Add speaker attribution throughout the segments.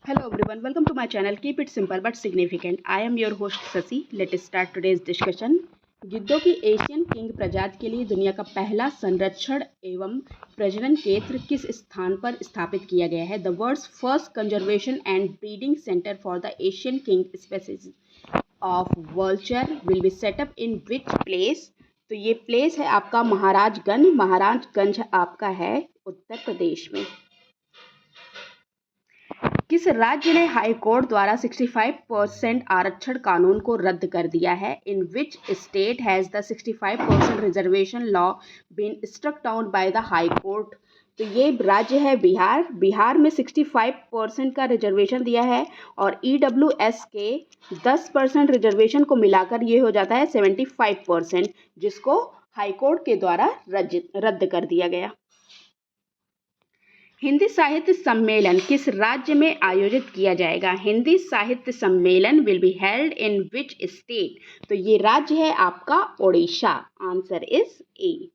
Speaker 1: Hello everyone, welcome to my channel. Keep it simple but significant. I am your host Sasi. Let's start today's discussion. गिद्धों की Asian king प्रजाति के लिए दुनिया का पहला संरक्षण एवं प्रजनन केंद्र किस स्थान पर स्थापित किया गया है? The world's first conservation and breeding centre for the Asian king species of vulture will be set up in which place? तो ये प्लेस है आपका महाराजगंज। महाराजगंज आपका है उत्तर प्रदेश में। किस राज्य ने हाई कोर्ट द्वारा 65% आरक्षण कानून को रद्द कर दिया है? In which state has the 65% reservation law been struck down by the high court? तो ये राज्य है बिहार। बिहार में 65% का रिजर्वेशन दिया है और EWS के 10% रिजर्वेशन को मिलाकर ये हो जाता है 75%, जिसको हाई कोर्ट के द्वारा रद्द कर दिया गया। हिंदी साहित्य सम्मेलन किस राज्य में आयोजित किया जाएगा? Hindi Sahitya Sammelan will be held in which state? तो ये राज्य है आपका ओडिशा। Answer is A.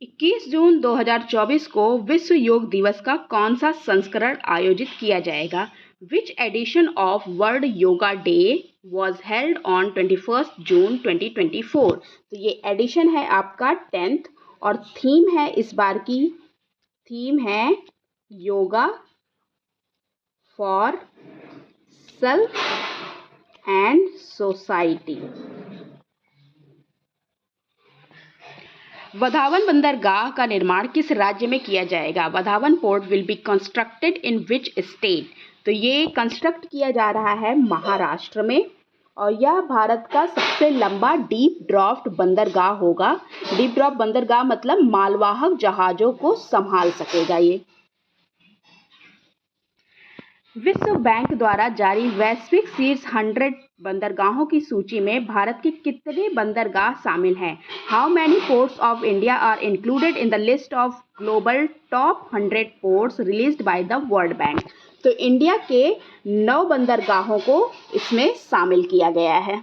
Speaker 1: 21 जून 2024 को विश्व योग दिवस का कौन सा संस्करण आयोजित किया जाएगा? Which edition of world yoga day was held on 21 जून 2024? तो ये एडिशन है आपका 10th और थीम है इस बार की yoga for self and society. Wadhawan बंदरगाह का निर्माण किस राज्य में किया जाएगा? Wadhawan port will be constructed in which state? तो ये कंस्ट्रक्ट किया जा रहा है महाराष्ट्र में और यह भारत का सबसे लंबा डीप ड्राफ्ट बंदरगाह होगा। डीप ड्राफ्ट बंदरगाह मतलब मालवाहक जहाजों को संभाल सकेगा ये। विश्व बैंक द्वारा जारी वैश्विक शीर्ष 100 बंदरगाहों की सूची में भारत के कितने बंदरगाह शामिल हैं? How many ports of India are included in the list of global top 100 ports released by the World Bank? तो इंडिया के 9 बंदरगाहों को इसमें शामिल किया गया है।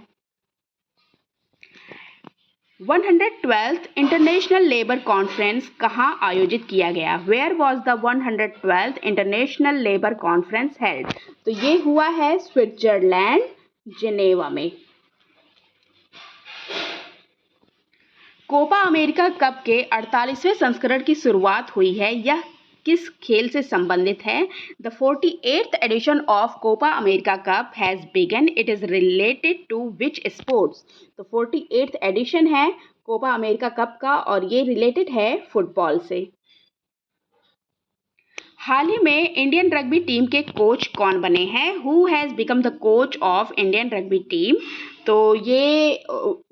Speaker 1: 112th इंटरनेशनल लेबर कॉन्फ्रेंस कहाँ आयोजित किया गया? Where was the 112th International Labour Conference held? तो ये हुआ है स्विट्जरलैंड जिनेवा में। कोपा अमेरिका कप के 48वें संस्करण की शुरुआत हुई है। यह किस खेल से संबंधित है? The 48th edition of Copa America Cup has begun. It is related to which sports? तो 48th एडिशन है कोपा अमेरिका कप का और ये रिलेटेड है फुटबॉल से। हाल ही में इंडियन रग्बी टीम के कोच कौन बने हैं? Who has become the coach of Indian rugby team? तो ये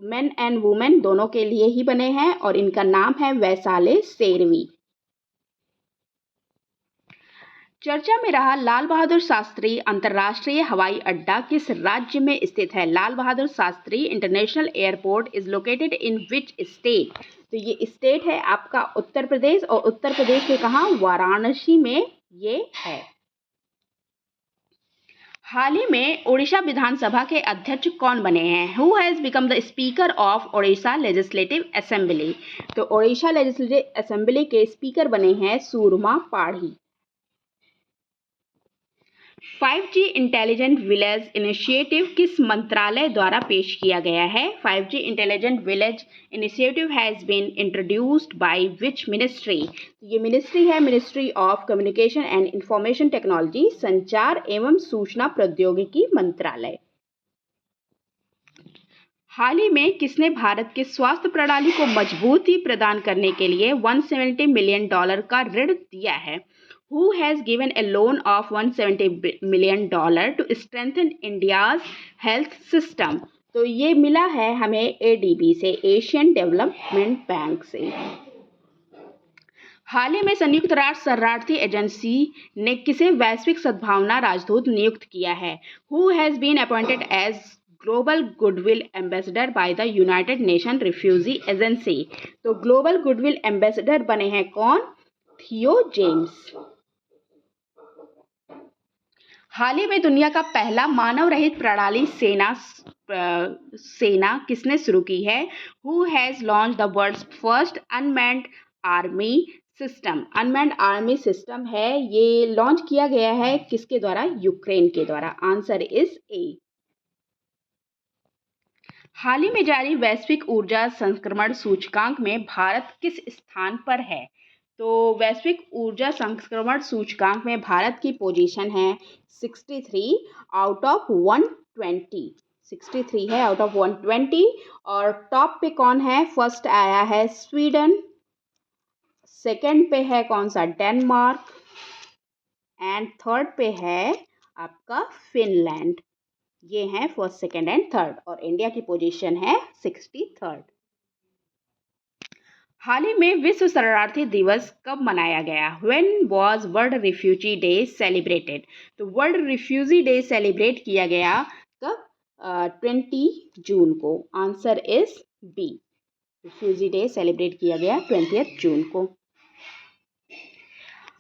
Speaker 1: मेन एंड वुमेन दोनों के लिए ही बने हैं और इनका नाम है वैशाली शेरवी। चर्चा में रहा लाल बहादुर शास्त्री अंतर्राष्ट्रीय हवाई अड्डा किस राज्य में स्थित है? Lal Bahadur Shastri international airport is located in which state? तो ये स्टेट है आपका उत्तर प्रदेश और उत्तर प्रदेश के कहाँ? वाराणसी में ये है। हाल ही में ओडिशा विधानसभा के अध्यक्ष कौन बने हैं? Who has become the speaker of Odisha legislative assembly? तो ओडिशा लेजिस्लेटिव असेंबली के स्पीकर बने हैं Surama Padhi. 5G intelligent village initiative किस मंत्रालय द्वारा पेश किया गया है? 5G intelligent village initiative has been introduced by which ministry? ये मिनिस्ट्री है ministry of communication and information technology, संचार एवं सूचना प्रौद्योगिकी मंत्रालय। हाल ही में किसने भारत के स्वास्थ्य प्रणाली को मजबूती प्रदान करने के लिए $170 मिलियन का ऋण दिया है? Who has given a loan of $170 million to strengthen India's health system? तो ये मिला है हमें ADB से, एशियन डेवलपमेंट बैंक से। हाल ही में संयुक्त राष्ट्र शरणार्थी एजेंसी ने किसे वैश्विक सद्भावना राजदूत नियुक्त किया है? Who has been appointed as global goodwill ambassador by the United nation refugee agency? तो ग्लोबल गुडविल एम्बेसडर बने हैं कौन? थियो जेम्स। हाल ही में दुनिया का पहला मानव रहित प्रणाली सेना किसने शुरू की है? Who has launch the world's first unmanned army system, unmanned army system है, ये लॉन्च किया गया है किसके द्वारा? यूक्रेन के द्वारा। आंसर इज ए। हाल ही में जारी वैश्विक ऊर्जा संक्रमण सूचकांक में भारत किस स्थान पर है? तो वैश्विक ऊर्जा संक्रमण सूचकांक में भारत की पोजीशन है 63 आउट ऑफ 120। 63 है आउट ऑफ 120। और टॉप पे कौन है? फर्स्ट आया है स्वीडन, सेकंड पे है कौन सा? डेनमार्क, एंड थर्ड पे है आपका फिनलैंड। ये हैं फर्स्ट, सेकंड एंड थर्ड, और इंडिया की पोजीशन है 63rd। हाल ही में विश्व शरणार्थी दिवस कब मनाया गया? When was World Refugee Day celebrated? तो वर्ल्ड रिफ्यूजी डे सेलिब्रेट किया गया कब? 20 जून को। Answer is B. Refugee day celebrate किया गया 20 जून को।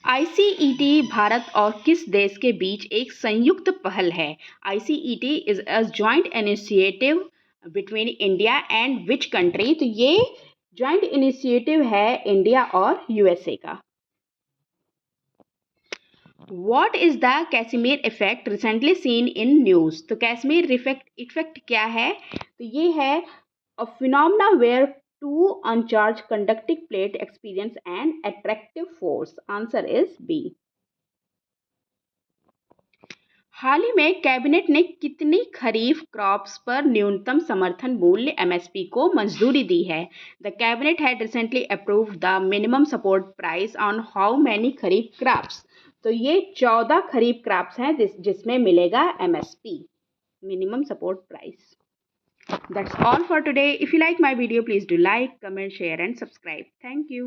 Speaker 1: आईसीईटी भारत और किस देश के बीच एक संयुक्त पहल है? ICET is a joint initiative between India and which country? तो ये जॉइंट इनिशिएटिव है इंडिया और यूएसए का। What is the Casimir effect recently seen in news? तो कैश्मीर इफेक्ट क्या है? तो ये है a phenomena where two uncharged conducting plate experience an attractive force. Answer is B. हाल ही में कैबिनेट ने कितनी खरीफ क्रॉप्स पर न्यूनतम समर्थन मूल्य एमएसपी को मंजूरी दी है? The cabinet had recently approved the minimum support price on how many kharif crops? तो ये 14 खरीफ क्रॉप्स हैं जिसमें मिलेगा MSP, minimum support price. That's all for today. If you like my video, please do like, comment, share and subscribe. Thank you.